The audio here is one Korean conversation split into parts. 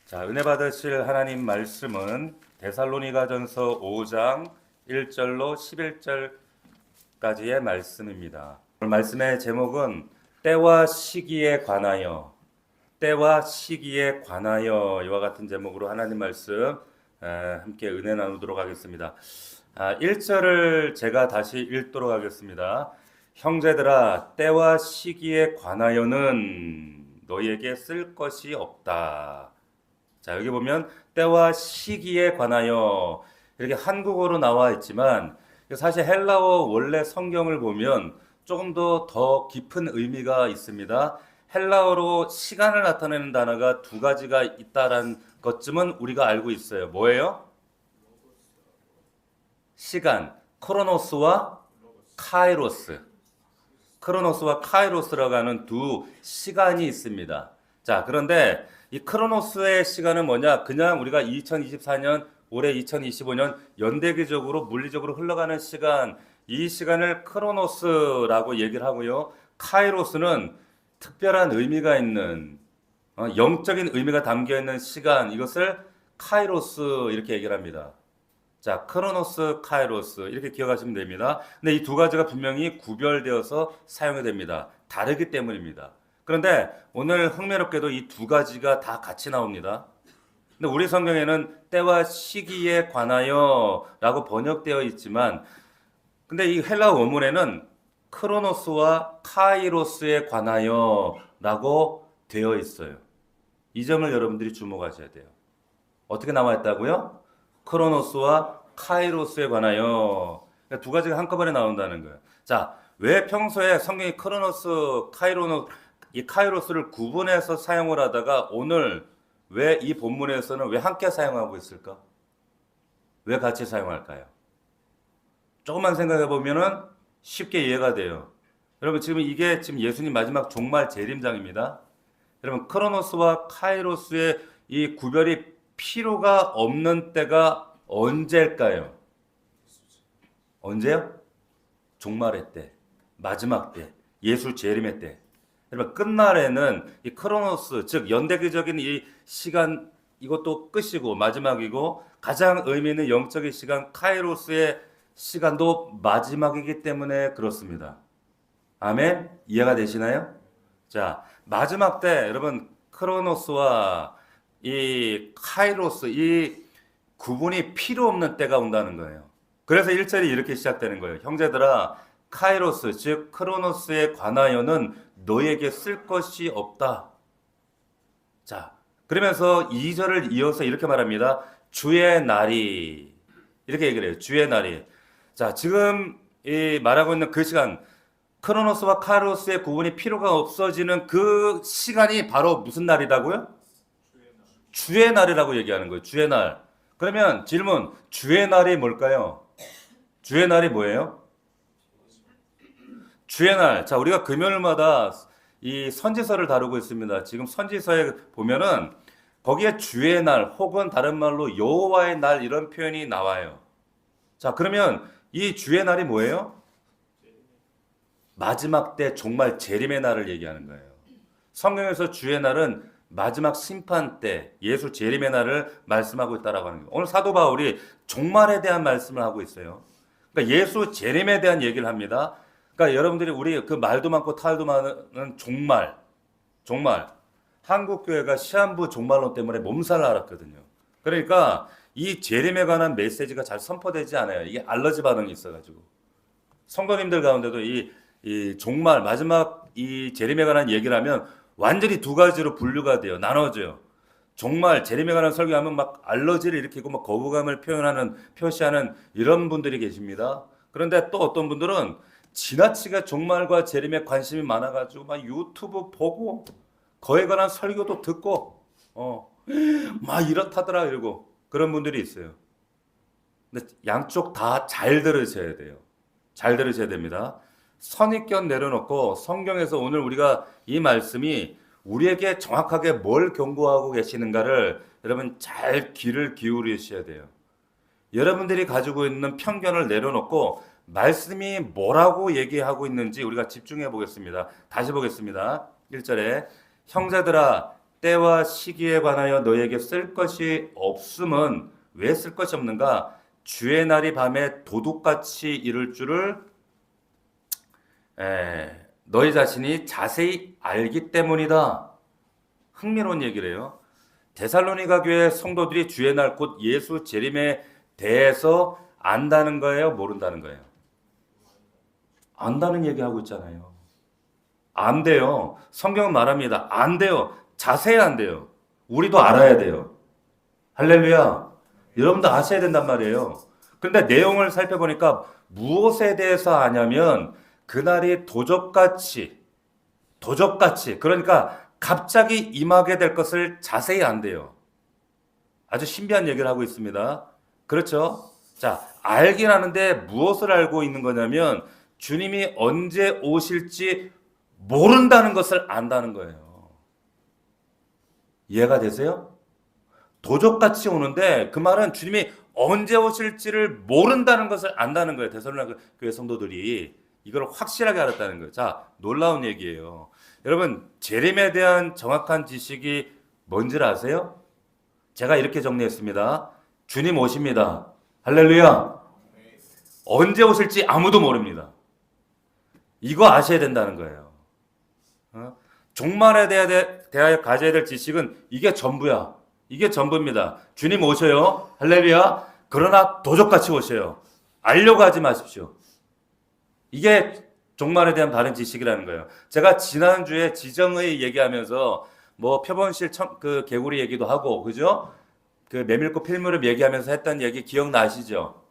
자, 은혜 받으실 하나님 말씀은 데살로니가전서 5장 1절로 11절까지의 말씀입니다. 오늘 말씀의 제목은 때와 시기에 관하여 이와 같은 제목으로 하나님 말씀 함께 은혜 나누도록 하겠습니다. 1절을 제가 다시 읽도록 하겠습니다. 형제들아, 때와 시기에 관하여는 너희에게 쓸 것이 없다. 자, 여기 보면 때와 시기에 관하여 이렇게 한국어로 나와 있지만 사실 헬라어 원래 성경을 보면 조금 더 깊은 의미가 있습니다. 헬라어로 시간을 나타내는 단어가 두 가지가 있다는 것쯤은 우리가 알고 있어요. 뭐예요? 시간, 크로노스와 카이로스. 크로노스와 카이로스라고 하는 두 시간이 있습니다. 자, 그런데 이 크로노스의 시간은 뭐냐? 그냥 우리가 2024년, 올해 2025년 연대기적으로 물리적으로 흘러가는 시간, 이 시간을 크로노스라고 얘기를 하고요. 카이로스는 특별한 의미가 있는 영적인 의미가 담겨 있는 시간, 이것을 카이로스 이렇게 얘기를 합니다. 자, 크로노스, 카이로스 이렇게 기억하시면 됩니다. 근데 이 두 가지가 분명히 구별되어서 사용이 됩니다. 다르기 때문입니다. 그런데 오늘 흥미롭게도 이 두 가지가 다 같이 나옵니다. 근데 우리 성경에는 때와 시기에 관하여 라고 번역되어 있지만 근데 이 헬라 원문에는 크로노스와 카이로스에 관하여 라고 되어 있어요. 이 점을 여러분들이 주목하셔야 돼요. 어떻게 나와 있다고요? 크로노스와 카이로스에 관하여. 그러니까 두 가지가 한꺼번에 나온다는 거예요. 자, 왜 평소에 성경이 크로노스, 이 카이로스를 구분해서 사용을 하다가 오늘 왜 이 본문에서는 왜 함께 사용하고 있을까? 왜 같이 사용할까요? 조금만 생각해 보면은 쉽게 이해가 돼요. 여러분 지금 이게 지금 예수님 마지막 종말 재림장입니다. 여러분 크로노스와 카이로스의 이 구별이 필요가 없는 때가 언제일까요? 언제요? 종말의 때, 마지막 때, 예수 재림의 때. 여러분 끝날에는 이 크로노스, 즉 연대기적인 이 시간 이것도 끝이고 마지막이고 가장 의미 있는 영적인 시간 카이로스의 시간도 마지막이기 때문에 그렇습니다. 아멘? 이해가 되시나요? 자, 마지막 때 여러분 크로노스와 이 카이로스 이 구분이 필요 없는 때가 온다는 거예요. 그래서 1절이 이렇게 시작되는 거예요. 형제들아, 카이로스 즉 크로노스에 관하여는 너에게 쓸 것이 없다. 자, 그러면서 2절을 이어서 이렇게 말합니다. 주의 날이 이렇게 얘기를 해요. 주의 날이. 자, 지금 이 말하고 있는 그 시간 크로노스와 카이로스의 구분이 필요가 없어지는 그 시간이 바로 무슨 날이라고요? 주의 날이라고 얘기하는 거예요. 주의 날. 그러면 질문, 주의 날이 뭘까요? 주의 날이 뭐예요? 주의 날. 자, 우리가 금요일마다 이 선지서를 다루고 있습니다. 지금 선지서에 보면은 거기에 주의 날 혹은 다른 말로 여호와의 날 이런 표현이 나와요. 자, 그러면 이 주의 날이 뭐예요? 마지막 때 종말 재림의 날을 얘기하는 거예요. 성경에서 주의 날은 마지막 심판 때 예수 재림의 날을 말씀하고 있다라고 하는 거예요. 오늘 사도 바울이 종말에 대한 말씀을 하고 있어요. 그러니까 예수 재림에 대한 얘기를 합니다. 그러니까 여러분들이 우리 그 말도 많고 탈도 많은 종말. 한국 교회가 시한부 종말론 때문에 몸살을 앓았거든요. 그러니까 이 재림에 관한 메시지가 잘 선포되지 않아요. 이게 알러지 반응이 있어가지고 성도님들 가운데도 이 종말 마지막 이 재림에 관한 얘기를 하면 완전히 두 가지로 분류가 돼요. 나눠져요. 종말 재림에 관한 설교하면 막 알러지를 일으키고 막 거부감을 표시하는 이런 분들이 계십니다. 그런데 또 어떤 분들은 지나치게 종말과 재림에 관심이 많아가지고 막 유튜브 보고 그에 관한 설교도 듣고 막 이렇다더라 이러고 그런 분들이 있어요. 근데 양쪽 다 잘 들으셔야 돼요. 잘 들으셔야 됩니다. 선입견 내려놓고 성경에서 오늘 우리가 이 말씀이 우리에게 정확하게 뭘 경고하고 계시는가를 여러분 잘 귀를 기울이셔야 돼요. 여러분들이 가지고 있는 편견을 내려놓고 말씀이 뭐라고 얘기하고 있는지 우리가 집중해 보겠습니다. 다시 보겠습니다. 1절에 형제들아 때와 시기에 관하여 너에게 쓸 것이 없음은 왜 쓸 것이 없는가? 주의 날이 밤에 도둑같이 이를 줄을 너희 자신이 자세히 알기 때문이다. 흥미로운 얘기를 해요. 데살로니가 교회 성도들이 주의 날 곧 예수 재림에 대해서 안다는 거예요? 모른다는 거예요? 안다는 얘기하고 있잖아요. 안 돼요. 성경은 말합니다. 안 돼요. 자세히 안 돼요. 우리도 알아야 돼요. 할렐루야. 여러분도 아셔야 된단 말이에요. 근데 내용을 살펴보니까 무엇에 대해서 아냐면 그날이 도적같이 그러니까 갑자기 임하게 될 것을 자세히 안 돼요. 아주 신비한 얘기를 하고 있습니다. 그렇죠? 자, 알긴 하는데 무엇을 알고 있는 거냐면 주님이 언제 오실지 모른다는 것을 안다는 거예요. 이해가 되세요? 도적같이 오는데 그 말은 주님이 언제 오실지를 모른다는 것을 안다는 거예요. 데살로니가 교회 성도들이 이걸 확실하게 알았다는 거예요. 자, 놀라운 얘기예요. 여러분, 재림에 대한 정확한 지식이 뭔지를 아세요? 제가 이렇게 정리했습니다. 주님 오십니다. 할렐루야. 언제 오실지 아무도 모릅니다. 이거 아셔야 된다는 거예요. 종말에 대하여 가져야 될 지식은 이게 전부야. 이게 전부입니다. 주님 오셔요. 할렐루야. 그러나 도적같이 오셔요. 알려고 하지 마십시오. 이게 종말에 대한 바른 지식이라는 거예요. 제가 지난주에 지정의 얘기하면서 뭐 표본실 그 개구리 얘기도 하고 그죠? 그 메밀꽃 필무를 얘기하면서 했던 얘기 기억나시죠?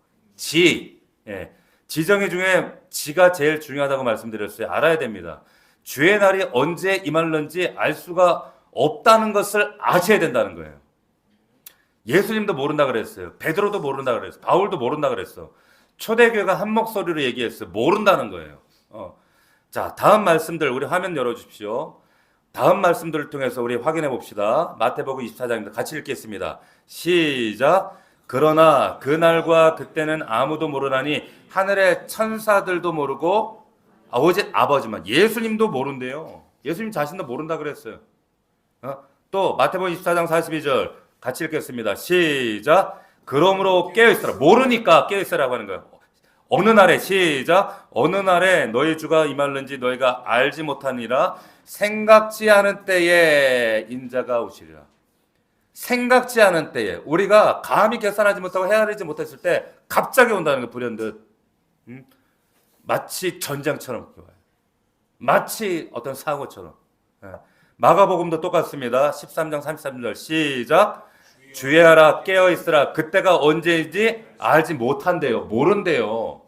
예. 지정의 중에 지가 제일 중요하다고 말씀드렸어요. 알아야 됩니다. 주의 날이 언제 임할는지 알 수가 없다는 것을 아셔야 된다는 거예요. 예수님도 모른다 그랬어요. 베드로도 모른다 그랬어요. 바울도 모른다 그랬어. 초대교회가 한 목소리로 얘기했어요. 모른다는 거예요. 자, 다음 말씀들 우리 화면 열어주십시오. 다음 말씀들을 통해서 우리 확인해 봅시다. 마태복음 24장입니다. 같이 읽겠습니다. 시작. 그러나 그날과 그때는 아무도 모르나니 하늘의 천사들도 모르고 오직 아버지만. 예수님도 모른대요. 예수님 자신도 모른다 그랬어요. 또 마태복음 24장 42절 같이 읽겠습니다. 시작. 그러므로 깨어있으라. 모르니까 깨어있으라고 하는 거예요. 어느 날에 시작. 어느 날에 너희 주가 임할는지 너희가 알지 못하니라. 생각지 않은 때에 인자가 오시리라. 생각지 않은 때에 우리가 감히 계산하지 못하고 헤아리지 못했을 때 갑자기 온다는 거 불현듯. 마치 전쟁처럼 마치 어떤 사고처럼. 마가복음도 똑같습니다. 13장 33절 시작. 주의하라 깨어있으라. 그때가 언제인지 알지 못한대요. 모른대요.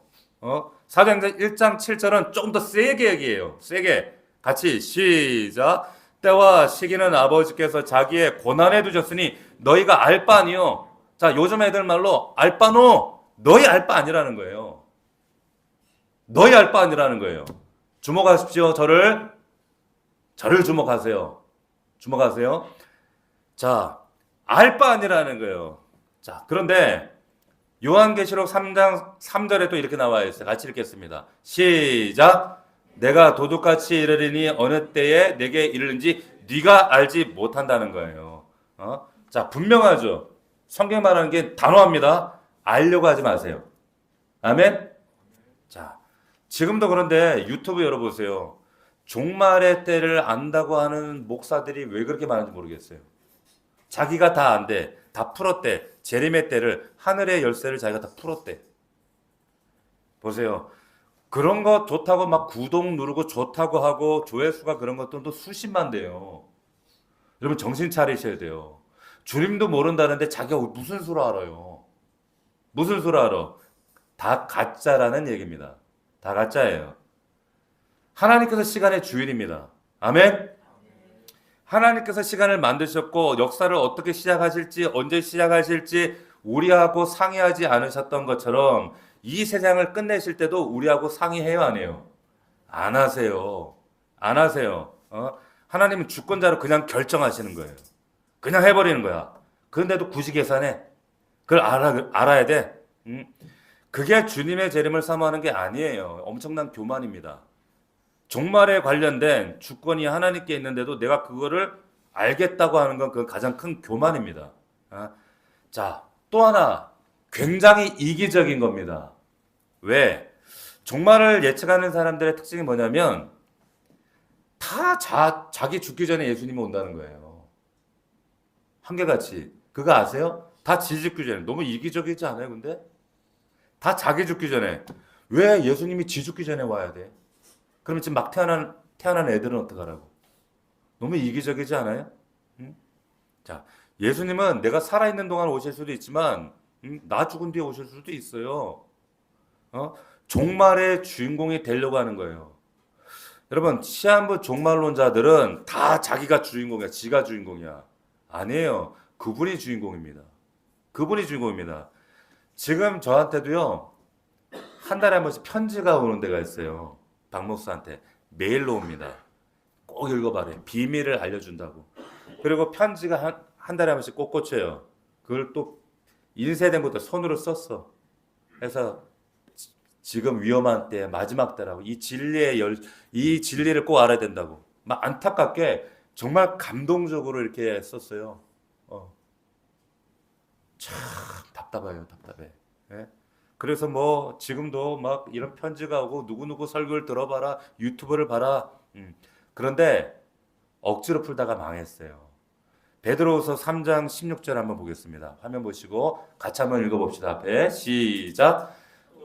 사도행전 1장 7절은 조금 더 세게 얘기해요. 세게. 같이 시작. 때와 시기는 아버지께서 자기의 고난에 두셨으니 너희가 알 바 아니요. 자, 요즘 애들 말로 알 바노. 너희 알 바 아니라는 거예요. 너희 알 바 아니라는 거예요. 주목하십시오. 저를 주목하세요. 주목하세요. 자, 알 바 아니라는 거예요. 자, 그런데 요한계시록 3장 3절에 또 이렇게 나와 있어요. 같이 읽겠습니다. 시작. 내가 도둑같이 이르리니 어느 때에 내게 이르는지 네가 알지 못한다는 거예요. 자, 분명하죠. 성경 말하는 게 단호합니다. 알려고 하지 마세요. 아멘. 자, 지금도 그런데 유튜브 열어보세요. 종말의 때를 안다고 하는 목사들이 왜 그렇게 많은지 모르겠어요. 자기가 다 안돼. 다 풀었대. 재림의 때를, 하늘의 열쇠를 자기가 다 풀었대. 보세요. 그런 거 좋다고 막 구독 누르고 좋다고 하고 조회수가 그런 것들도 수십만 돼요. 여러분 정신 차리셔야 돼요. 주님도 모른다는데 자기가 무슨 수로 알아요? 무슨 수로 알아? 다 가짜라는 얘기입니다. 다 가짜예요. 하나님께서 시간의 주인입니다. 아멘? 하나님께서 시간을 만드셨고 역사를 어떻게 시작하실지 언제 시작하실지 우리하고 상의하지 않으셨던 것처럼 이 세상을 끝내실 때도 우리하고 상의해요 안 해요? 안 하세요. 안 하세요. 하나님은 주권자로 그냥 결정하시는 거예요. 그냥 해버리는 거야. 그런데도 굳이 계산해. 그걸 알아야 돼. 그게 주님의 재림을 사모하는 게 아니에요. 엄청난 교만입니다. 종말에 관련된 주권이 하나님께 있는데도 내가 그거를 알겠다고 하는 건 그 가장 큰 교만입니다. 자, 또 하나 굉장히 이기적인 겁니다. 왜? 종말을 예측하는 사람들의 특징이 뭐냐면 다 자기 죽기 전에 예수님이 온다는 거예요. 한결같이. 그거 아세요? 다 지 죽기 전에. 너무 이기적이지 않아요, 근데? 다 자기 죽기 전에. 왜 예수님이 지 죽기 전에 와야 돼? 그러면 지금 막 태어난 애들은 어떡하라고? 너무 이기적이지 않아요? 응? 자, 예수님은 내가 살아있는 동안 오실 수도 있지만, 나 죽은 뒤에 오실 수도 있어요. 종말의 주인공이 되려고 하는 거예요. 여러분, 시한부 종말론자들은 다 자기가 주인공이야. 지가 주인공이야. 아니에요. 그분이 주인공입니다. 그분이 주인공입니다. 지금 저한테도요, 한 달에 한 번씩 편지가 오는 데가 있어요. 박 목사한테. 메일로 옵니다. 꼭 읽어봐래. 비밀을 알려준다고. 그리고 편지가 한 달에 한 번씩 꼭 꽂혀요. 그걸 또 인쇄된 것도 손으로 썼어. 그래서 지금 위험한 때, 마지막 때라고. 이 진리를 꼭 알아야 된다고. 막 안타깝게 정말 감동적으로 이렇게 썼어요. 참 답답해요, 답답해. 예? 그래서 뭐 지금도 막 이런 편지가 오고 누구누구 설교를 들어봐라, 유튜브를 봐라. 그런데 억지로 풀다가 망했어요. 베드로후서 3장 16절 한번 보겠습니다. 화면 보시고 같이 한번 읽어봅시다. 앞에 시작.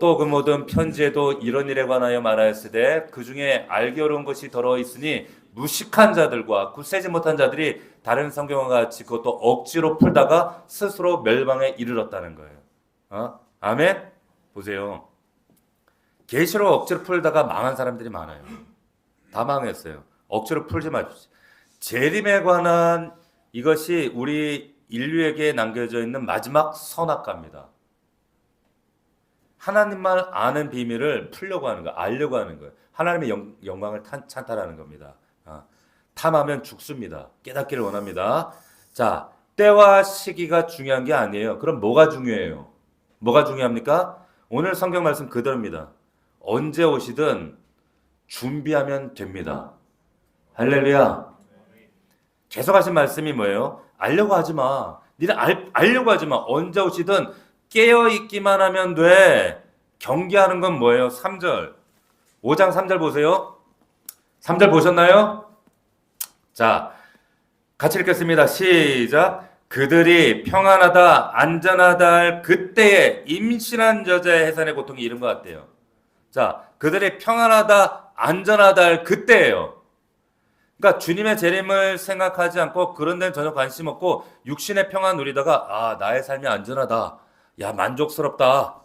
또 그 모든 편지에도 이런 일에 관하여 말하였으되 그 중에 알기 어려운 것이 더러 있으니 무식한 자들과 굳세지 못한 자들이 다른 성경과 같이 그것도 억지로 풀다가 스스로 멸망에 이르렀다는 거예요. 아멘? 보세요. 계시록 억지로 풀다가 망한 사람들이 많아요. 다 망했어요. 억지로 풀지 마십시오. 재림에 관한 이것이 우리 인류에게 남겨져 있는 마지막 선악과입니다. 하나님만 아는 비밀을 풀려고 하는 거예요. 알려고 하는 거예요. 하나님의 영광을 찬탈하는 겁니다. 탐하면 죽습니다. 깨닫기를 원합니다. 자, 때와 시기가 중요한 게 아니에요. 그럼 뭐가 중요해요? 뭐가 중요합니까? 오늘 성경 말씀 그대로입니다. 언제 오시든 준비하면 됩니다. 할렐루야. 계속 하신 말씀이 뭐예요? 알려고 하지 마. 니는 알려고 하지 마. 언제 오시든 깨어있기만 하면 돼. 경계하는 건 뭐예요? 3절. 5장 3절 보세요. 3절 보셨나요? 자, 같이 읽겠습니다. 시작. 그들이 평안하다, 안전하다 할 그때에 임신한 여자의 해산의 고통이 이른 것 같대요. 자, 그들이 평안하다, 안전하다 할 그때예요. 그러니까 주님의 재림을 생각하지 않고 그런 데는 전혀 관심 없고 육신의 평안 누리다가 나의 삶이 안전하다. 야, 만족스럽다.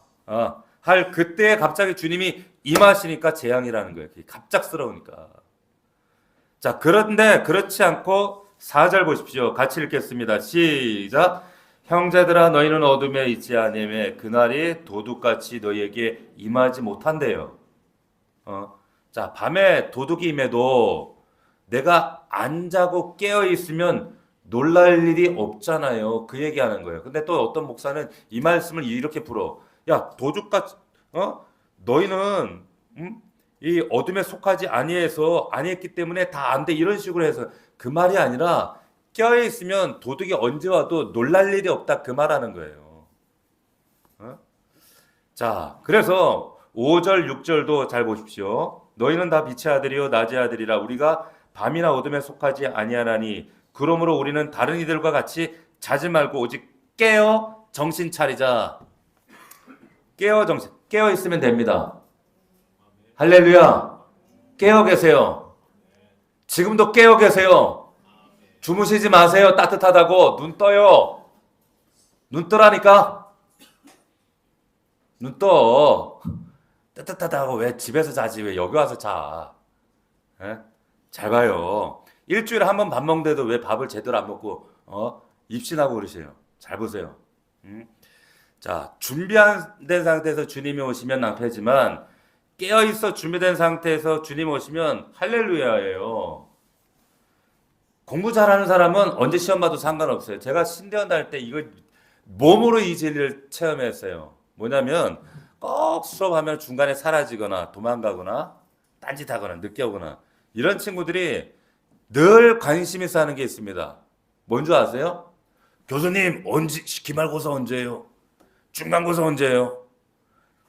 할 그때에 갑자기 주님이 임하시니까 재앙이라는 거예요. 갑작스러우니까. 자, 그런데 그렇지 않고 4절 보십시오. 같이 읽겠습니다. 시작. 형제들아 너희는 어둠에 있지 아니하며 그날이 도둑같이 너희에게 임하지 못한대요. 자, 밤에 도둑이 임해도 내가 안 자고 깨어 있으면 놀랄 일이 없잖아요. 그 얘기하는 거예요. 근데 또 어떤 목사는 이 말씀을 이렇게 풀어. 야, 도둑같이 너희는 이 어둠에 속하지 아니했기 때문에 다 안 돼. 이런 식으로 해서 그 말이 아니라 깨어 있으면 도둑이 언제 와도 놀랄 일이 없다. 그 말하는 거예요. 자, 그래서 5절, 6절도 잘 보십시오. 너희는 다 빛의 아들이요 낮의 아들이라 우리가 밤이나 어둠에 속하지 아니하나니 그러므로 우리는 다른 이들과 같이 자지 말고 오직 깨어 정신 차리자. 깨어 있으면 됩니다. 할렐루야. 깨어 계세요. 지금도 깨어 계세요. 주무시지 마세요. 따뜻하다고. 눈 떠요. 눈 뜨라니까. 눈 떠. 따뜻하다고 왜 집에서 자지? 왜 여기 와서 자? 에? 잘 봐요. 일주일에 한 번 밥 먹는데도 왜 밥을 제대로 안 먹고 입신하고 그러세요. 잘 보세요. 자, 준비된 상태에서 주님이 오시면 낭패지만 깨어있어 준비된 상태에서 주님 오시면 할렐루야예요. 공부 잘하는 사람은 언제 시험 봐도 상관없어요. 제가 신대원 다닐 때 이거 몸으로 이 진리를 체험했어요. 뭐냐면 꼭 수업하면 중간에 사라지거나 도망가거나 딴짓하거나 늦게 오거나 이런 친구들이 늘 관심 있어 하는 게 있습니다. 뭔지 아세요? 교수님, 언제, 기말고사 언제예요? 중간고사 언제예요?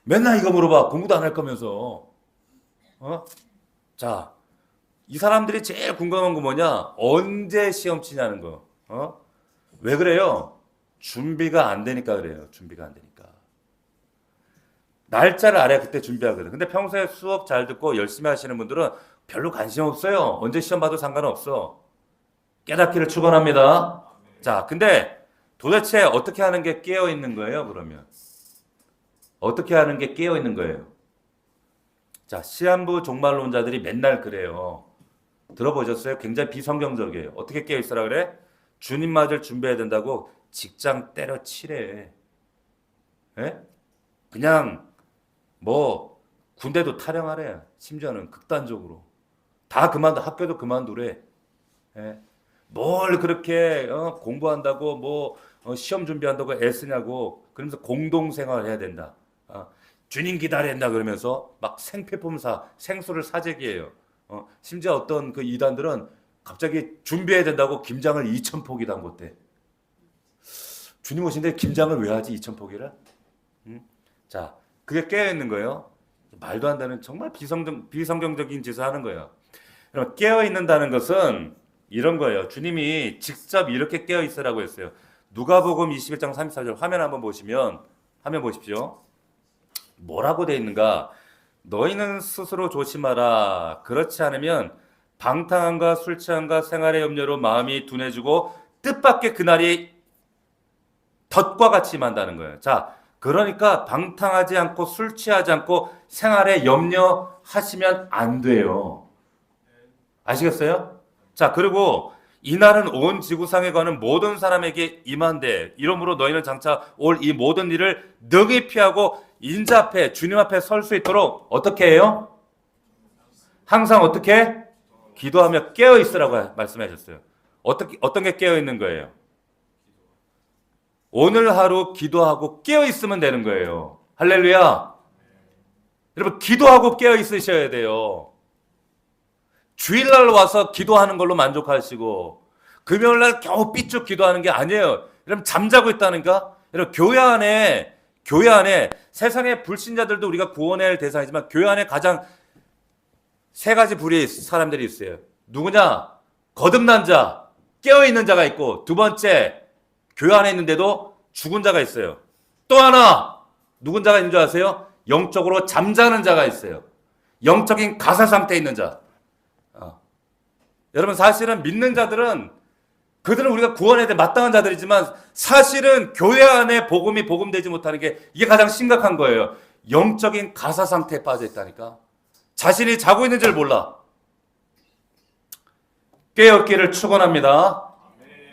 맨날 이거 물어봐. 공부도 안 할 거면서. 어? 자, 이 사람들이 제일 궁금한 거 뭐냐? 언제 시험 치냐는 거. 왜 그래요? 준비가 안 되니까 그래요. 준비가 안 되니까. 날짜를 알아야 그때 준비하거든. 근데 평소에 수업 잘 듣고 열심히 하시는 분들은 별로 관심 없어요. 언제 시험 봐도 상관없어. 깨닫기를 축원합니다. 자, 근데 도대체 어떻게 하는 게 깨어 있는 거예요, 그러면? 어떻게 하는 게 깨어 있는 거예요? 자, 시한부 종말론자들이 맨날 그래요. 들어보셨어요? 굉장히 비성경적이에요. 어떻게 깨어 있으라 그래? 주님 맞을 준비해야 된다고 직장 때려치래. 예? 그냥 뭐 군대도 탈영하래. 심지어는 극단적으로. 다 그만두, 학교도 그만두래. 예? 뭘 그렇게 공부한다고 뭐 시험 준비한다고 애쓰냐고. 그러면서 공동생활 해야 된다. 주님 기다려야 된다 그러면서 막 생필품사, 생수를 사재기해요. 심지어 어떤 그 이단들은 갑자기 준비해야 된다고 김장을 2,000포기 담궜대. 주님 오신데 김장을 왜 하지 2,000포기를? 자, 그게 깨어있는 거예요. 말도 안 되는 정말 비성경적인 짓을 하는 거예요. 그럼 깨어있는다는 것은 이런 거예요. 주님이 직접 이렇게 깨어있으라고 했어요. 누가복음 21장 34절 화면 한번 보시면, 화면 보십시오. 뭐라고 돼 있는가? 너희는 스스로 조심하라. 그렇지 않으면 방탕함과 술 취함과 생활의 염려로 마음이 둔해지고 뜻밖의 그날이 덫과 같이 임한다는 거예요. 자, 그러니까 방탕하지 않고 술 취하지 않고 생활에 염려하시면 안 돼요. 아시겠어요? 자, 그리고 이날은 온 지구상에 거하는 모든 사람에게 임한대. 이러므로 너희는 장차 올 이 모든 일을 능히 피하고 인자 앞에 주님 앞에 설 수 있도록 어떻게 해요? 항상 어떻게? 기도하며 깨어 있으라고 말씀하셨어요. 어떤 게 깨어 있는 거예요? 오늘 하루 기도하고 깨어 있으면 되는 거예요. 할렐루야. 여러분 기도하고 깨어 있으셔야 돼요. 주일날 와서 기도하는 걸로 만족하시고 금요일날 겨우 삐쭉 기도하는 게 아니에요. 여러분 잠자고 있다니까. 여러분 교회 안에 세상의 불신자들도 우리가 구원해야 할 대상이지만 교회 안에 가장 세 가지 부류의 사람들이 있어요. 누구냐? 거듭난 자, 깨어있는 자가 있고 두 번째 교회 안에 있는데도 죽은 자가 있어요. 또 하나 누군 자가 있는 줄 아세요? 영적으로 잠자는 자가 있어요. 영적인 가사 상태에 있는 자. 여러분 사실은 믿는 자들은 그들은 우리가 구원에 대해 마땅한 자들이지만 사실은 교회 안에 복음이 복음되지 못하는 게 이게 가장 심각한 거예요. 영적인 가사 상태에 빠져 있다니까. 자신이 자고 있는 줄 몰라. 깨었기를 축원합니다.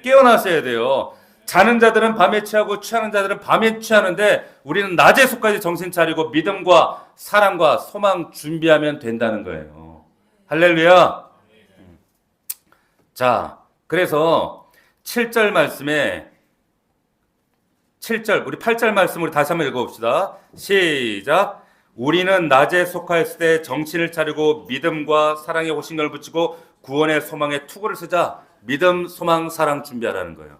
깨어나셔야 돼요. 자는 자들은 밤에 취하고 취하는 자들은 밤에 취하는데 우리는 낮에 속까지 정신 차리고 믿음과 사랑과 소망 준비하면 된다는 거예요. 할렐루야. 자, 그래서 7절 말씀에 7절 우리 8절 말씀 우리 다시 한번 읽어봅시다. 시작. 우리는 낮에 속하였을 때 정신을 차리고 믿음과 사랑에 호신경을 붙이고 구원의 소망에 투구를 쓰자. 믿음, 소망, 사랑 준비하라는 거예요.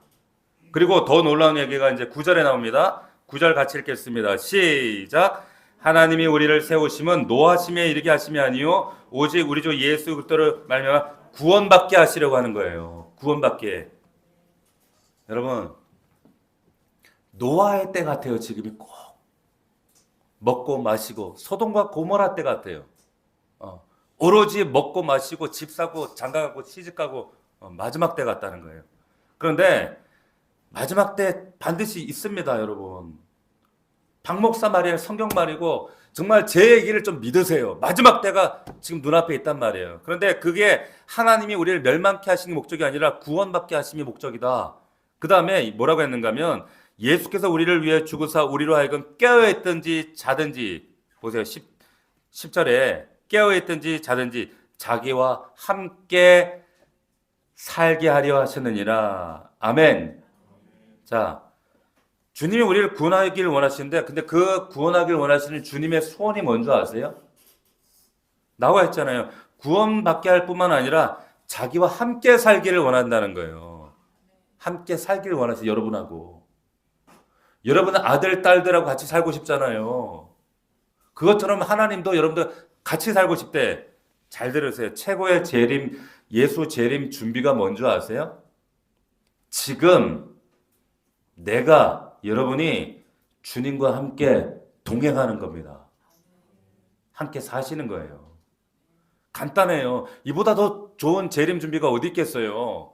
그리고 더 놀라운 얘기가 이제 9절에 나옵니다. 9절 같이 읽겠습니다. 시작. 하나님이 우리를 세우심은 노하심에 이르게 하심이 아니요 오직 우리 주 예수 그리스도를 말미암아 구원받게 하시려고 하는 거예요. 구원받게. 여러분 노아의 때 같아요. 지금이 꼭 먹고 마시고 소돔과 고모라 때 같아요. 오로지 먹고 마시고 집 사고 장가가고 시집가고 마지막 때 같다는 거예요. 그런데 마지막 때 반드시 있습니다, 여러분. 박 목사 말이 성경 말이고 정말 제 얘기를 좀 믿으세요. 마지막 때가 지금 눈앞에 있단 말이에요. 그런데 그게 하나님이 우리를 멸망케 하시는 목적이 아니라 구원받게 하심이 목적이다. 그 다음에 뭐라고 했는가 하면 예수께서 우리를 위해 죽으사 우리로 하여금 깨어있든지 자든지 보세요. 10절에 깨어있든지 자든지 자기와 함께 살게 하려 하셨느니라. 아멘. 자, 주님이 우리를 구원하기를 원하시는데 근데 그 구원하기를 원하시는 주님의 소원이 뭔지 아세요? 나와 있잖아요. 구원받게 할 뿐만 아니라 자기와 함께 살기를 원한다는 거예요. 함께 살기를 원하세요. 여러분하고. 여러분은 아들, 딸들하고 같이 살고 싶잖아요. 그것처럼 하나님도 여러분들 같이 살고 싶대. 잘 들으세요. 최고의 재림, 예수 재림 준비가 뭔지 아세요? 지금 내가 여러분이 주님과 함께 동행하는 겁니다. 함께 사시는 거예요. 간단해요. 이보다 더 좋은 재림 준비가 어디 있겠어요?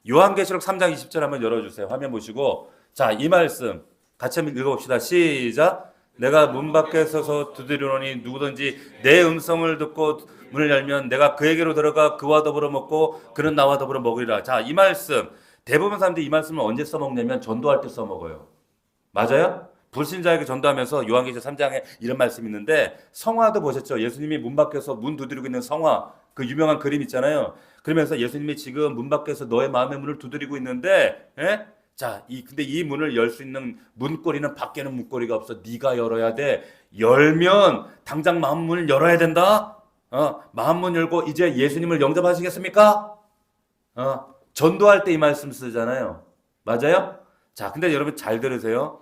요한계시록 3장 20절 한번 열어주세요. 화면 보시고. 자, 이 말씀 같이 한번 읽어봅시다. 시작. 내가 문 밖에 서서 두드리노니 누구든지 내 음성을 듣고 문을 열면 내가 그에게로 들어가 그와 더불어 먹고 그는 나와 더불어 먹으리라. 자, 이 말씀 대부분 사람들이 이 말씀을 언제 써먹냐면 전도할 때 써먹어요. 맞아요? 불신자에게 전도하면서 요한계시록 3장에 이런 말씀이 있는데 성화도 보셨죠? 예수님이 문 밖에서 문 두드리고 있는 성화, 그 유명한 그림 있잖아요. 그러면서 예수님이 지금 문 밖에서 너의 마음의 문을 두드리고 있는데, 자, 근데 이 문을 열 수 있는 문고리는 밖에는 문고리가 없어. 네가 열어야 돼. 열면 당장 마음 문을 열어야 된다. 마음 문 열고 이제 예수님을 영접하시겠습니까? 전도할 때 이 말씀 쓰잖아요. 맞아요? 자, 근데 여러분 잘 들으세요.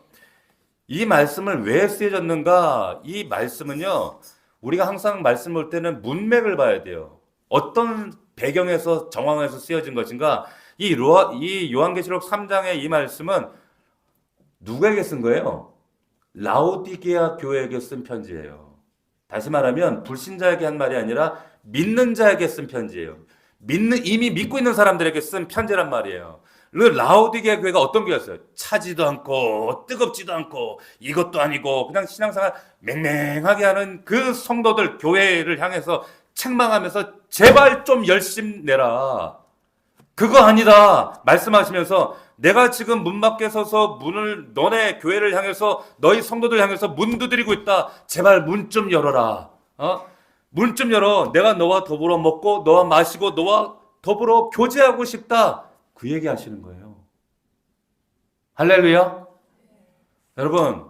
이 말씀을 왜 쓰여졌는가? 이 말씀은요, 우리가 항상 말씀 볼 때는 문맥을 봐야 돼요. 어떤 배경에서 정황에서 쓰여진 것인가? 이 요한계시록 3장의 이 말씀은 누구에게 쓴 거예요? 라오디게아 교회에게 쓴 편지예요. 다시 말하면 불신자에게 한 말이 아니라 믿는 자에게 쓴 편지예요. 이미 믿고 있는 사람들에게 쓴 편지란 말이에요. 라오디게아 교회가 어떤 교회였어요? 차지도 않고 뜨겁지도 않고 이것도 아니고 그냥 신앙생활 맹맹하게 하는 그 성도들 교회를 향해서 책망하면서 제발 좀 열심 내라. 그거 아니다 말씀하시면서 내가 지금 문 밖에 서서 문을 너네 교회를 향해서 너희 성도들 향해서 문 두드리고 있다. 제발 문 좀 열어라. 문 좀 열어. 내가 너와 더불어 먹고 너와 마시고 너와 더불어 교제하고 싶다. 그 얘기 하시는 거예요. 할렐루야. 여러분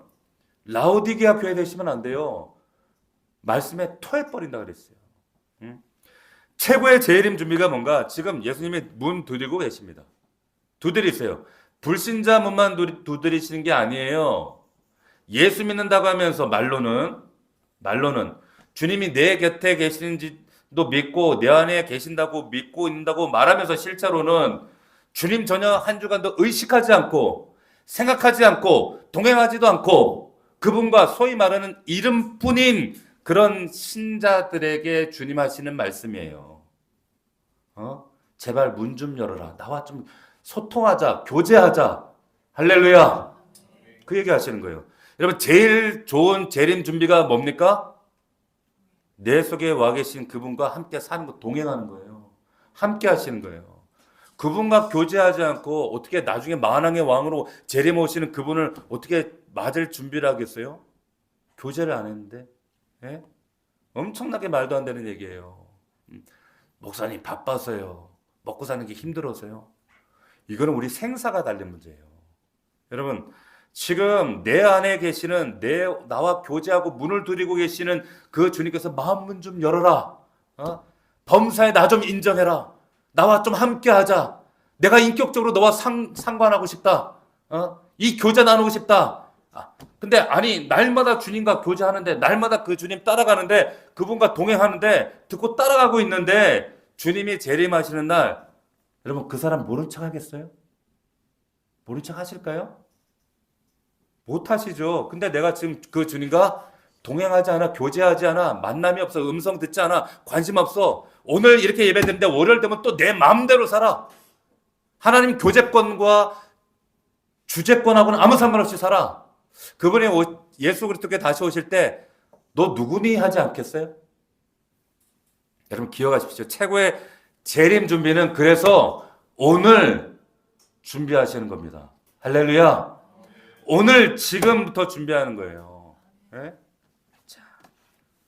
라오디게아 교회 되시면 안 돼요. 말씀에 토해버린다 그랬어요. 최고의 재림 준비가 뭔가? 지금 예수님이 문 두드리고 계십니다. 두드리세요. 불신자 문만 두드리시는 게 아니에요. 예수 믿는다고 하면서 말로는 주님이 내 곁에 계시는지도 믿고 내 안에 계신다고 믿고 있다고 말하면서 실제로는 주님 전혀 한 주간도 의식하지 않고 생각하지 않고 동행하지도 않고 그분과 소위 말하는 이름뿐인 그런 신자들에게 주님 하시는 말씀이에요. 제발 문 좀 열어라. 나와 좀 소통하자. 교제하자. 할렐루야. 그 얘기 하시는 거예요. 여러분 제일 좋은 재림 준비가 뭡니까? 내 속에 와 계신 그분과 함께 사는 거 동행하는 거예요. 함께 하시는 거예요. 그분과 교제하지 않고 어떻게 나중에 만왕의 왕으로 재림 오시는 그분을 어떻게 맞을 준비를 하겠어요? 교제를 안 했는데. 예? 엄청나게 말도 안 되는 얘기예요. 목사님 바빠서요. 먹고 사는 게 힘들어서요. 이거는 우리 생사가 달린 문제예요. 여러분 지금 내 안에 계시는 나와 교제하고 문을 두드리고 계시는 그 주님께서 마음 문 좀 열어라. 범사에 나 좀 인정해라. 나와 좀 함께 하자. 내가 인격적으로 너와 상관하고 싶다. 이 교제 나누고 싶다. 근데 아니 날마다 주님과 교제하는데 날마다 그 주님 따라가는데 그분과 동행하는데 듣고 따라가고 있는데 주님이 재림하시는 날 여러분 그 사람 모른 척 하겠어요? 모른 척 하실까요? 못 하시죠. 근데 내가 지금 그 주님과 동행하지 않아, 교제하지 않아, 만남이 없어, 음성 듣지 않아, 관심 없어. 오늘 이렇게 예배드리는데 월요일 되면 또 내 마음대로 살아. 하나님 교제권과 주제권하고는 아무 상관없이 살아. 그분이 예수 그리스도께 다시 오실 때 너 누구니 하지 않겠어요? 여러분 기억하십시오. 최고의 재림 준비는 그래서 오늘 준비하시는 겁니다. 할렐루야. 오늘 지금부터 준비하는 거예요. 네? 자,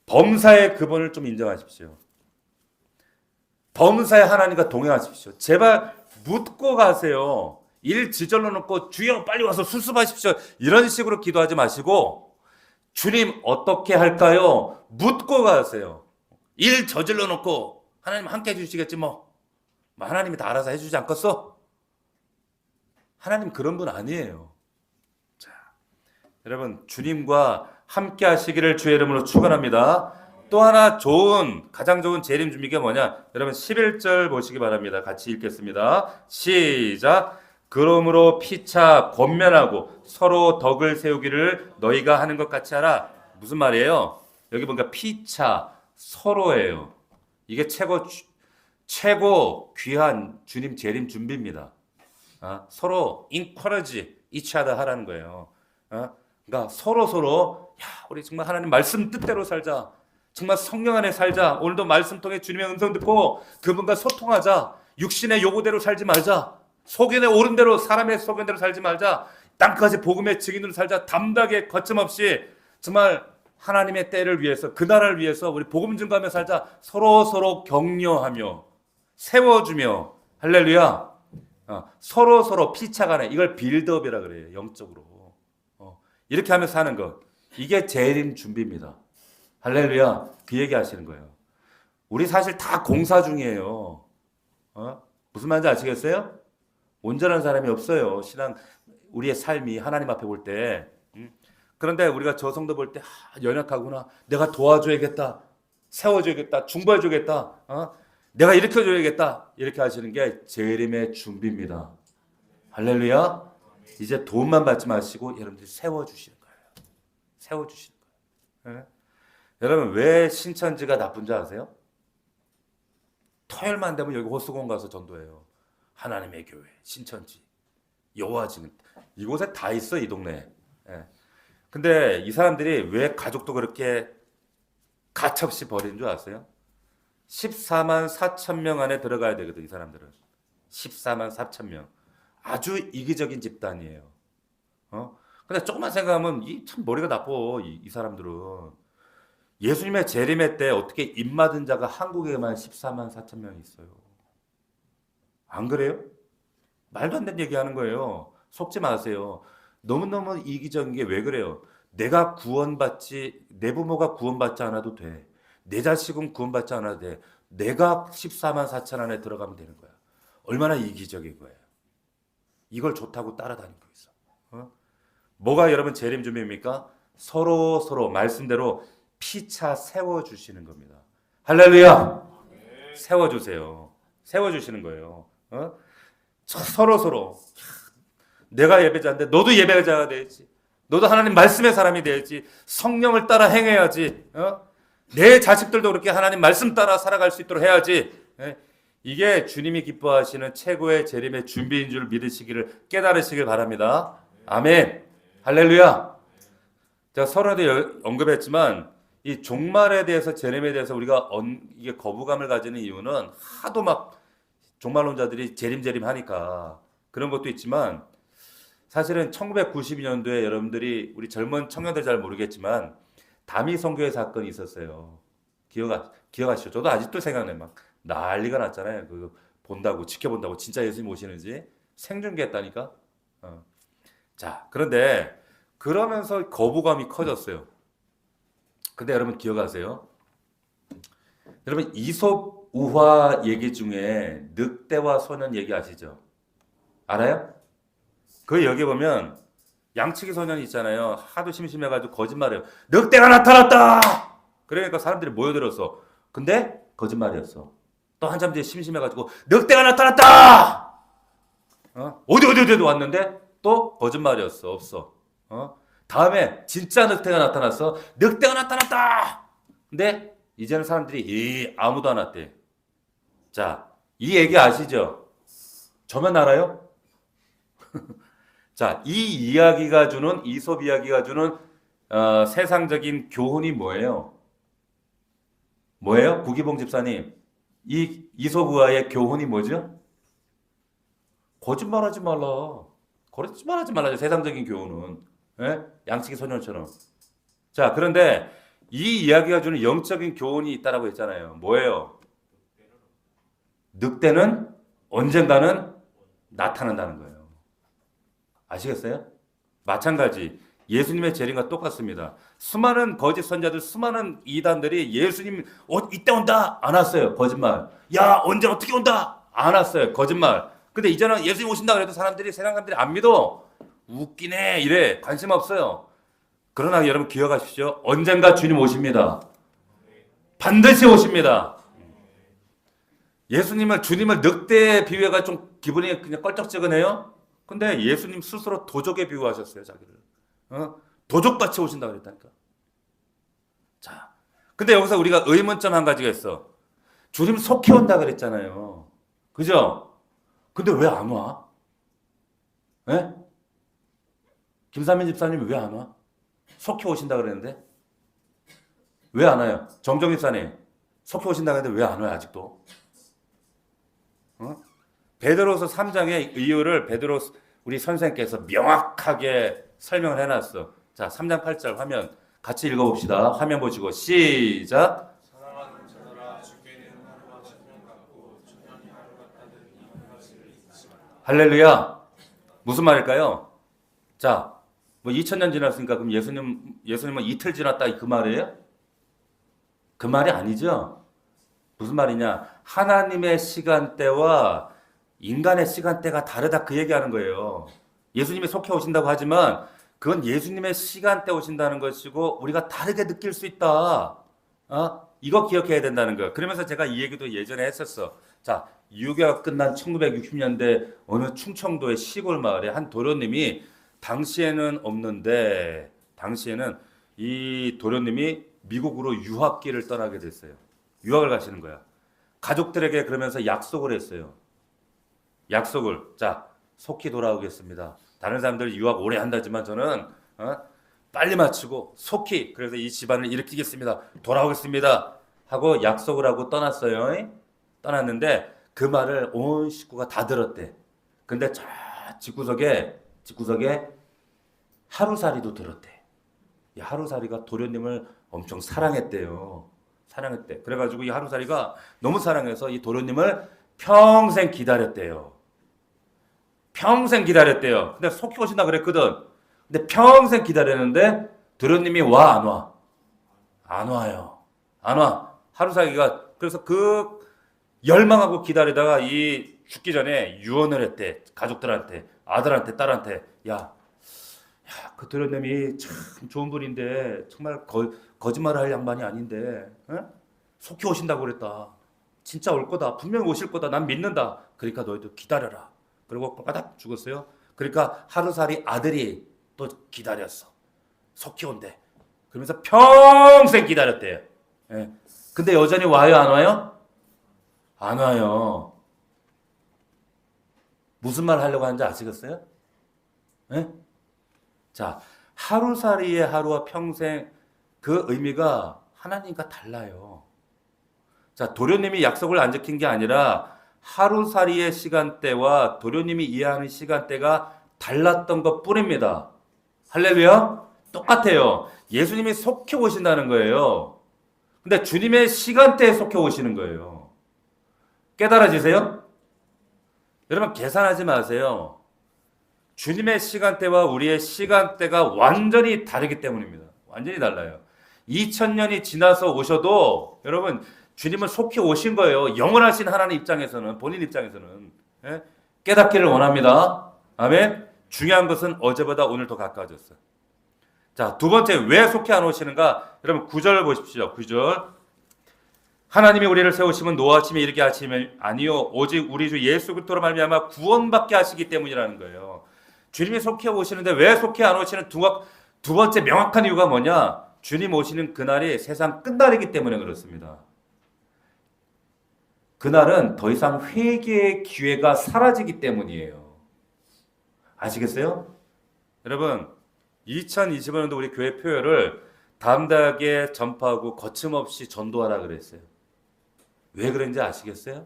범사의 그분을 좀 인정하십시오. 범사의 하나님과 동행하십시오. 제발 묻고 가세요. 일 지절로 놓고 주여 빨리 와서 수습하십시오. 이런 식으로 기도하지 마시고 주님 어떻게 할까요? 묻고 가세요. 일 저질러 놓고 하나님 함께 해주시겠지 뭐. 뭐 하나님이 다 알아서 해주지 않겠어? 하나님 그런 분 아니에요. 자, 여러분 주님과 함께 하시기를 주의 이름으로 축원합니다. 또 하나 가장 좋은 재림 준비가 뭐냐? 여러분 11절 보시기 바랍니다. 같이 읽겠습니다. 시작. 그러므로 피차 권면하고 서로 덕을 세우기를 너희가 하는 것 같이 하라. 무슨 말이에요? 여기 보니까 피차 서로예요. 이게 최고 귀한 주님 재림 준비입니다. 서로 encourage each other 하라는 거예요. 그러니까 서로 야, 우리 정말 하나님 말씀 뜻대로 살자. 정말 성령 안에 살자. 오늘도 말씀 통해 주님의 음성 듣고 그분과 소통하자. 육신의 요구대로 살지 말자. 소견에 오른 대로 사람의 소견대로 살지 말자. 땅까지 복음의 증인으로 살자. 담대하게 거침없이 정말 하나님의 때를 위해서 그 나라를 위해서 우리 복음 증거하며 살자. 서로 격려하며 세워주며 할렐루야. 서로 피차간에 이걸 빌드업이라 그래요. 영적으로 이렇게 하면서 사는 것, 이게 재림 준비입니다. 할렐루야. 그 얘기 하시는 거예요. 우리 사실 다 공사 중이에요. 무슨 말인지 아시겠어요? 온전한 사람이 없어요. 신앙 우리의 삶이 하나님 앞에 볼 때. 그런데 우리가 저 성도 볼 때 연약하구나. 내가 도와줘야겠다. 세워줘야겠다. 중보해줘야겠다. 내가 일으켜줘야겠다. 이렇게 하시는 게 재림의 준비입니다. 할렐루야. 이제 돈만 받지 마시고 여러분들이 세워주시는 거예요. 세워주시는 거예요. 네? 여러분 왜 신천지가 나쁜 줄 아세요? 토요일만 되면 여기 호수공 가서 전도해요. 하나님의 교회, 신천지, 여호와지는 이곳에 다 있어 이 동네에. 네. 근데 이 사람들이 왜 가족도 그렇게 가차없이 버리는 줄 아세요? 14만 4천 명 안에 들어가야 되거든 이 사람들은. 14만 4천 명. 아주 이기적인 집단이에요. 근데 조금만 생각하면 참 머리가 나빠 이 사람들은. 예수님의 재림의 때 어떻게 입맞은 자가 한국에만 14만 4천 명이 있어요. 안 그래요? 말도 안 되는 얘기하는 거예요. 속지 마세요. 너무너무 이기적인 게 왜 그래요? 내가 구원받지, 내 부모가 구원받지 않아도 돼. 내 자식은 구원받지 않아도 돼. 내가 14만 4천 안에 들어가면 되는 거야. 얼마나 이기적인 거예요. 이걸 좋다고 따라다니고 있어. 뭐가 여러분 재림 준비입니까? 서로 말씀대로 피차 세워주시는 겁니다. 할렐루야. 세워주세요. 세워주시는 거예요. 서로 내가 예배자인데 너도 예배자가 돼야지. 너도 하나님 말씀의 사람이 돼야지. 성령을 따라 행해야지. 내 자식들도 그렇게 하나님 말씀 따라 살아갈 수 있도록 해야지. 이게 주님이 기뻐하시는 최고의 재림의 준비인 줄 믿으시기를 깨달으시길 바랍니다. 아멘. 할렐루야. 제가 서론에도 언급했지만 이 종말에 대해서 재림에 대해서 우리가 이게 거부감을 가지는 이유는 하도 막 종말론자들이 재림 하니까 그런 것도 있지만 사실은 1992년도에 여러분들이 우리 젊은 청년들 잘 모르겠지만 다미 선교회 사건이 있었어요. 기억하시죠? 저도 아직도 생각나요. 막 난리가 났잖아요. 그 본다고 지켜본다고 진짜 예수님 오시는지 생중계했다니까. 자, 그런데 그러면서 거부감이 커졌어요. 근데 여러분 기억하세요? 여러분 이솝 우화 얘기 중에 늑대와 소년 얘기 아시죠? 알아요? 그 여기 보면 양치기 소년이 있잖아요. 하도 심심해가지고 거짓말해요. 늑대가 나타났다! 그러니까 사람들이 모여들었어. 근데 거짓말이었어. 또 한참 뒤에 심심해가지고 늑대가 나타났다! 어디 왔는데 또 거짓말이었어. 없어. 다음에 진짜 늑대가 나타났어. 늑대가 나타났다! 근데 이제는 사람들이 아무도 안 왔대. 자, 이 얘기 아시죠? 저만 알아요? 자, 이 이야기가 주는 이솝 이야기가 주는 세상적인 교훈이 뭐예요? 뭐예요? 구기봉 집사님, 이 이솝우화의 교훈이 뭐죠? 거짓말하지 말라. 거짓말하지 말라죠. 세상적인 교훈은. 예? 양치기 소년처럼. 자, 그런데 이 이야기가 주는 영적인 교훈이 있다라고 했잖아요. 뭐예요? 늑대는 언젠가는 나타난다는 거예요. 아시겠어요? 마찬가지 예수님의 재림과 똑같습니다. 수많은 거짓 선자들, 수많은 이단들이 예수님 이때 온다 안 왔어요. 거짓말. 야 언제 어떻게 온다. 안 왔어요. 거짓말. 근데 이제는 예수님 오신다 그래도 사람들이 세상 사람들이 안 믿어. 웃기네 이래. 관심 없어요. 그러나 여러분 기억하십시오. 언젠가 주님 오십니다. 반드시 오십니다. 주님을 늑대에 비유해가 좀 기분이 그냥 껄쩍지근해요. 근데 예수님 스스로 도적에 비유하셨어요, 자기를. 도적같이 오신다 그랬다니까. 자, 근데 여기서 우리가 의문점 한 가지가 있어. 주님 속히 온다 그랬잖아요. 그죠? 근데 왜 안 와? 예? 김삼민 집사님 왜 안 와? 속히 오신다 그랬는데 왜 안 와요? 정정 집사님 속히 오신다 그랬는데 왜 안 와요 아직도? 베드로서 3장의 이유를 우리 선생님께서 명확하게 설명을 해놨어. 자, 3장 8절 화면 같이 읽어봅시다. 화면 보시고 시작. 사랑하는 자들아 주께는 하루가 천년 같고 천년이 하루 같다는 이 사실을 잊지 말라. 할렐루야. 무슨 말일까요? 자, 뭐 2000년 지났으니까 그럼 예수님은 이틀 지났다 그 말이에요? 그 말이 아니죠. 무슨 말이냐? 하나님의 시간대와 인간의 시간대가 다르다 그 얘기하는 거예요. 예수님이 속해 오신다고 하지만 그건 예수님의 시간대 오신다는 것이고 우리가 다르게 느낄 수 있다. 이거 기억해야 된다는 거예요. 그러면서 제가 이 얘기도 예전에 했었어. 자, 유교가 끝난 1960년대 어느 충청도의 시골 마을에 한 도련님이 당시에는 없는데 당시에는 이 도련님이 미국으로 유학기를 떠나게 됐어요. 유학을 가시는 거야. 가족들에게 그러면서 약속을 했어요. 약속을. 자, 속히 돌아오겠습니다. 다른 사람들 유학 오래 한다지만 저는 빨리 마치고 속히 그래서 이 집안을 일으키겠습니다. 돌아오겠습니다. 하고 약속을 하고 떠났어요. 떠났는데 그 말을 온 식구가 다 들었대. 근데 저 집구석에 하루살이도 들었대. 이 하루살이가 도련님을 엄청 사랑했대요. 사랑했대. 그래가지고 이 하루살이가 너무 사랑해서 이 도련님을 평생 기다렸대요. 평생 기다렸대요. 근데 속히 오신다 그랬거든. 근데 평생 기다렸는데 도련님이 와, 안 와? 안 와요. 안 와. 하루살이가 그래서 그 열망하고 기다리다가 이 죽기 전에 유언을 했대. 가족들한테, 아들한테, 딸한테. 그 도련님이 참 좋은 분인데 정말 거짓말을 할 양반이 아닌데 속히 오신다고 그랬다. 진짜 올 거다. 분명히 오실 거다. 난 믿는다. 그러니까 너희도 기다려라. 그리고 까닥 죽었어요. 그러니까 하루살이 아들이 또 기다렸어. 속히 온대. 그러면서 평생 기다렸대요. 예. 근데 여전히 와요, 안 와요? 안 와요. 무슨 말 하려고 하는지 아시겠어요? 예? 자, 하루살이의 하루와 평생 그 의미가 하나님과 달라요. 자, 도련님이 약속을 안 지킨 게 아니라 하루살이의 시간대와 도련님이 이해하는 시간대가 달랐던 것 뿐입니다. 할렐루야? 똑같아요. 예수님이 속히 오신다는 거예요. 근데 주님의 시간대에 속해 오시는 거예요. 깨달아지세요? 여러분 계산하지 마세요. 주님의 시간대와 우리의 시간대가 완전히 다르기 때문입니다. 완전히 달라요. 2000년이 지나서 오셔도 여러분 주님은 속히 오신 거예요. 영원하신 하나님 입장에서는 본인 입장에서는 깨닫기를 원합니다. 아멘. 중요한 것은 어제보다 오늘 더 가까워졌어요. 자, 두 번째 왜 속히 안 오시는가? 여러분 9절을 보십시오. 9절. 하나님이 우리를 세우시면 노하심에 이르게 하심이 아니요 오직 우리 주 예수 그리스도로 말미암아 구원받게 하시기 때문이라는 거예요. 주님이 속히 오시는데 왜 속히 안 오시는 두 번째 명확한 이유가 뭐냐? 주님 오시는 그날이 세상 끝날이기 때문에 그렇습니다. 그날은 더 이상 회개의 기회가 사라지기 때문이에요. 아시겠어요? 여러분 2025년도 우리 교회 표열을 담대하게 전파하고 거침없이 전도하라 그랬어요. 왜 그런지 아시겠어요?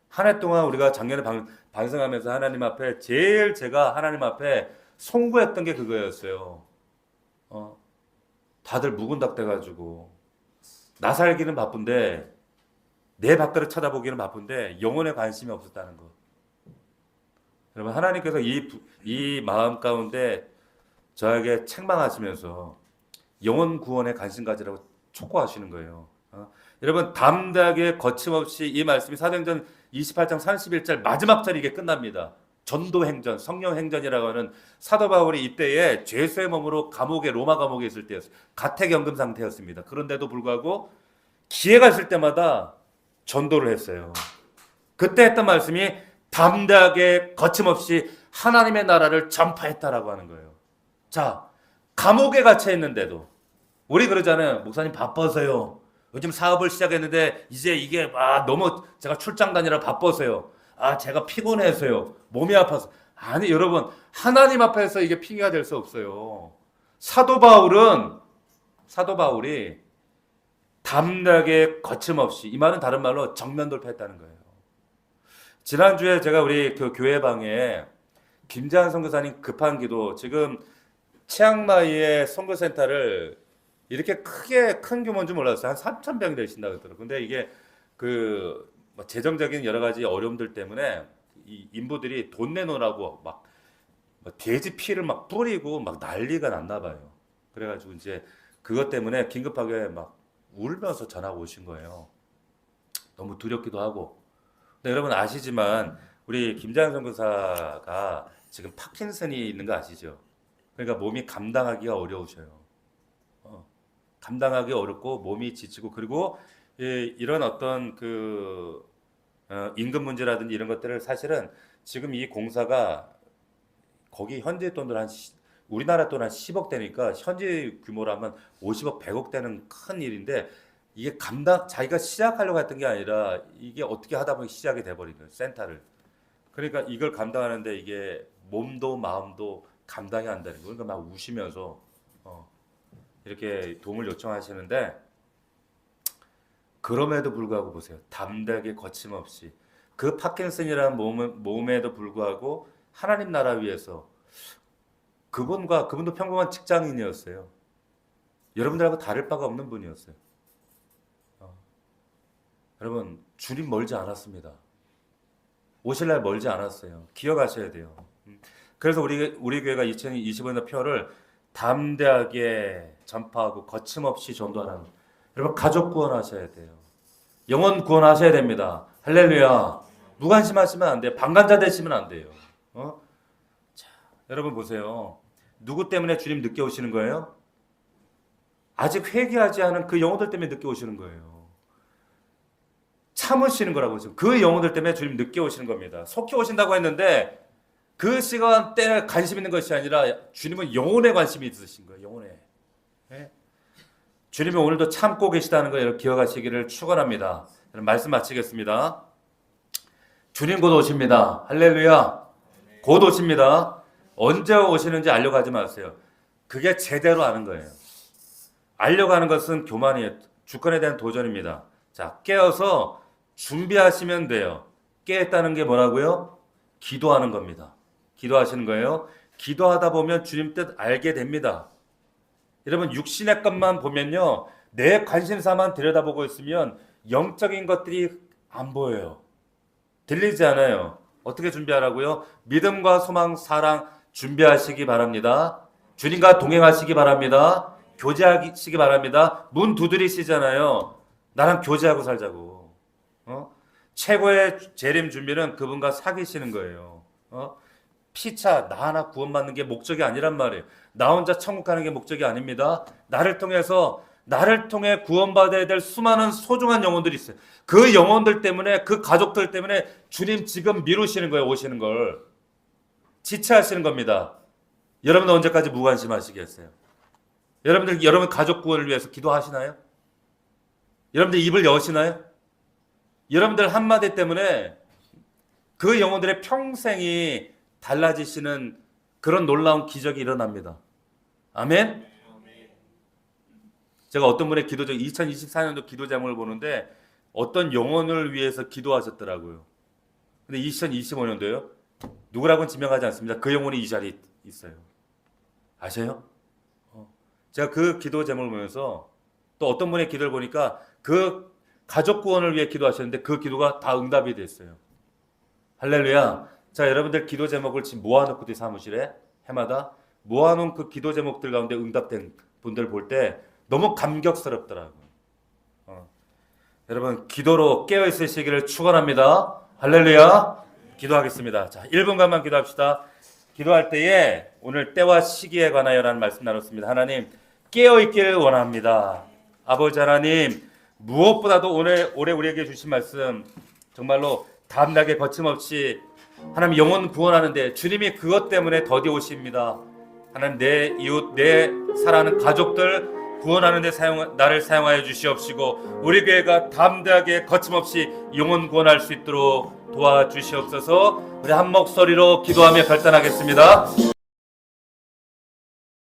한 해 동안 우리가 작년에 반성하면서 하나님 앞에 제일 제가 하나님 앞에 송구했던 게 그거였어요. 다들 묵은 닭 돼가지고 나 살기는 바쁜데 내 밖을 쳐다보기는 바쁜데 영혼에 관심이 없었다는 거. 여러분 하나님께서 이 마음 가운데 저에게 책망하시면서 영혼 구원에 관심 가지라고 촉구하시는 거예요. 여러분 담대하게 거침없이 이 말씀이 사도행전 28장 31절 마지막 절이 이게 끝납니다. 전도행전, 성령행전이라고 하는 사도 바울이 이때에 죄수의 몸으로 감옥에 로마 감옥에 있을 때였어요. 가택연금 상태였습니다. 그런데도 불구하고 기회가 있을 때마다 전도를 했어요. 그때 했던 말씀이 담대하게 거침없이 하나님의 나라를 전파했다라고 하는 거예요. 자, 감옥에 갇혀 있는데도 우리 그러잖아요. 목사님 바빠서요. 요즘 사업을 시작했는데 이제 이게 너무 제가 출장 다니라 바빠서요. 제가 피곤해서요. 몸이 아파서. 아니 여러분, 하나님 앞에서 이게 핑계가 될 수 없어요. 사도 바울이 담대하게 거침없이, 이 말은 다른 말로 정면 돌파했다는 거예요. 지난주에 제가 우리 그 교회 방에 김재한 선교사님 급한 기도, 지금 치앙마이의 선교센터를 이렇게 큰 규모인 줄 몰랐어요. 한 3,000병 되신다고 그러더라고요. 근데 이게 뭐 재정적인 여러 가지 어려움들 때문에 이 인부들이 돈 내놓으라고 막 돼지 피를 막 뿌리고 막 난리가 났나 봐요. 그래가지고 이제 그것 때문에 긴급하게 막 울면서 전화가 오신 거예요. 너무 두렵기도 하고. 근데 여러분 아시지만 우리 김재한 선교사가 지금 파킨슨이 있는 거 아시죠? 그러니까 몸이 감당하기가 어려우셔요. 감당하기 어렵고 몸이 지치고, 그리고 이런 어떤 임금 문제라든지 이런 것들을 사실은 지금 이 공사가 거기 현지 돈으로 우리나라 돈 한 10억 되니까 현지 규모로 하면 50억, 100억 되는 큰 일인데, 이게 자기가 시작하려고 했던 게 아니라 이게 어떻게 하다 보니 시작이 돼버린 거예요, 센터를. 그러니까 이걸 감당하는데 이게 몸도 마음도 감당이 안 되는 거예요. 그러니까 막 우시면서 이렇게 도움을 요청하시는데, 그럼에도 불구하고 보세요. 담대하게 거침없이 그 파킨슨이라는 몸에도 불구하고 하나님 나라 위해서, 그분도 평범한 직장인이었어요. 여러분들하고 다를 바가 없는 분이었어요. 여러분, 주님 멀지 않았습니다. 오실 날 멀지 않았어요. 기억하셔야 돼요. 그래서 우리 교회가 2025년 표를 담대하게 전파하고 거침없이 전도하는, 여러분 가족 구원하셔야 돼요. 영혼 구원하셔야 됩니다. 할렐루야. 무관심하시면 안 돼요. 방관자 되시면 안 돼요. 자, 여러분 보세요. 누구 때문에 주님 늦게 오시는 거예요? 아직 회개하지 않은 그 영혼들 때문에 늦게 오시는 거예요. 참으시는 거라고 지금. 그 영혼들 때문에 주님 늦게 오시는 겁니다. 속히 오신다고 했는데 그 시간대에 관심 있는 것이 아니라 주님은 영혼에 관심이 있으신 거예요. 영혼에. 네? 주님이 오늘도 참고 계시다는 걸 기억하시기를 축원합니다. 말씀 마치겠습니다. 주님 곧 오십니다. 할렐루야. 곧 오십니다. 언제 오시는지 알려고 하지 마세요. 그게 제대로 아는 거예요. 알려고 하는 것은 교만이에요. 주권에 대한 도전입니다. 자, 깨어서 준비하시면 돼요. 깨었다는 게 뭐라고요? 기도하는 겁니다. 기도하시는 거예요. 기도하다 보면 주님 뜻 알게 됩니다. 여러분, 육신의 것만 보면요, 내 관심사만 들여다보고 있으면 영적인 것들이 안 보여요. 들리지 않아요. 어떻게 준비하라고요? 믿음과 소망, 사랑 준비하시기 바랍니다. 주님과 동행하시기 바랍니다. 교제하시기 바랍니다. 문 두드리시잖아요. 나랑 교제하고 살자고. 최고의 재림 준비는 그분과 사귀시는 거예요. 피차 나 하나 구원받는 게 목적이 아니란 말이에요. 나 혼자 천국 가는 게 목적이 아닙니다. 나를 통해 구원받아야 될 수많은 소중한 영혼들이 있어요. 그 영혼들 때문에, 그 가족들 때문에 주님 지금 미루시는 거예요. 오시는 걸 지체하시는 겁니다. 여러분은 언제까지 무관심하시겠어요? 여러분 가족 구원을 위해서 기도하시나요? 여러분들 입을 여시나요? 여러분들 한마디 때문에 그 영혼들의 평생이 달라지시는 그런 놀라운 기적이 일어납니다. 아멘? 제가 어떤 분의 2024년도 기도 제목을 보는데 어떤 영혼을 위해서 기도하셨더라고요. 근데 2025년도요? 누구라고는 지명하지 않습니다. 그 영혼이 이 자리에 있어요. 아세요? 제가 그 기도 제목을 보면서 또 어떤 분의 기도를 보니까 그 가족 구원을 위해 기도하셨는데 그 기도가 다 응답이 됐어요. 할렐루야. 자, 여러분들 기도 제목을 지금 모아놓고 사무실에 해마다 모아놓은 그 기도 제목들 가운데 응답된 분들 볼 때 너무 감격스럽더라고요. 여러분 기도로 깨어있으시기를 축원합니다. 할렐루야. 기도하겠습니다. 자, 1분간만 기도합시다. 기도할 때에 오늘 때와 시기에 관하여라는 말씀 나눴습니다. 하나님 깨어있기를 원합니다. 아버지 하나님 무엇보다도 오늘 올해 우리에게 주신 말씀 정말로 담대하게 거침없이 하나님 영혼 구원하는데 주님이 그것 때문에 더디 오십니다. 하나님 내 이웃 내 사랑하는 가족들 구원하는 데 나를 사용하여 주시옵시고 우리 교회가 담대하게 거침없이 영혼 구원할 수 있도록 도와주시옵소서. 우리 한 목소리로 기도하며 결단하겠습니다.